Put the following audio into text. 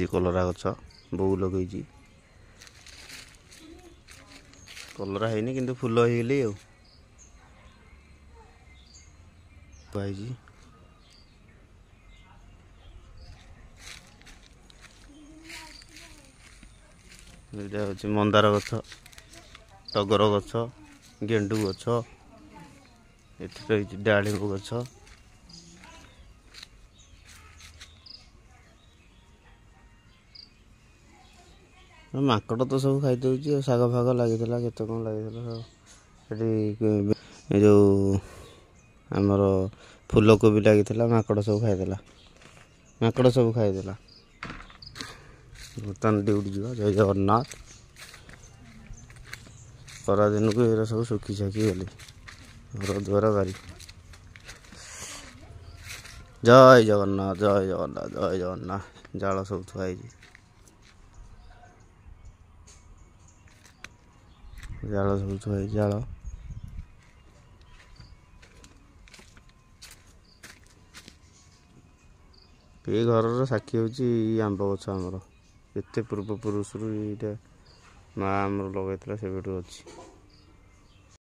ହେଇଛି କଲରା ଗଛ ବୋଉ ଲଗେଇଛି। କଲରା ହେଇନି କିନ୍ତୁ ଫୁଲ ହେଇଗଲି ଆଉ ହେଇଛି। ଏଇଟା ହେଉଛି ମନ୍ଦାର ଗଛ, ଟଗର ଗଛ, ଗେଣ୍ଡୁ ଗଛ, ଏଠି ରହିଛି ଡାଳିମ୍ବ ଗଛ। ମାଙ୍କଡ଼ ତ ସବୁ ଖାଇଦେଉଛି। ଆଉ ଶାଗ ଫାଗ ଲାଗିଥିଲା, କେତେ କ'ଣ ଲାଗିଥିଲା ସେଠି। ଯେଉଁ ଆମର ଫୁଲକୋବି ଲାଗିଥିଲା, ମାଙ୍କଡ଼ ସବୁ ଖାଇଦେଲା। ବର୍ତ୍ତମାନ ଡ୍ୟୁଟି ଯିବା। ଜୟ ଜଗନ୍ନାଥ। ଖରାଦିନକୁ ଏରା ସବୁ ଶୁଖି ଶାଖି ଗଲେ, ଘର ଦ୍ୱାର ବାରି। ଜୟ ଜଗନ୍ନାଥ, ଜୟ ଜଗନ୍ନାଥ, ଜୟ ଜଗନ୍ନାଥ। ଜାଳ ସବୁ ଥୁଆ ହେଇଛି, ଜାଳ ସବୁ ଥୁଆ ହେଇଛି। ଜାଳ ଏ ଘରର ସାକ୍ଷୀ ହେଉଛି ଆମ୍ବ ଗଛ। ଆମର କେତେ ପୂର୍ବପୁରୁଷରୁ ଏଇଟା ମା ଆମର ଲଗାଇଥିଲା, ସେବେଠୁ ଅଛି।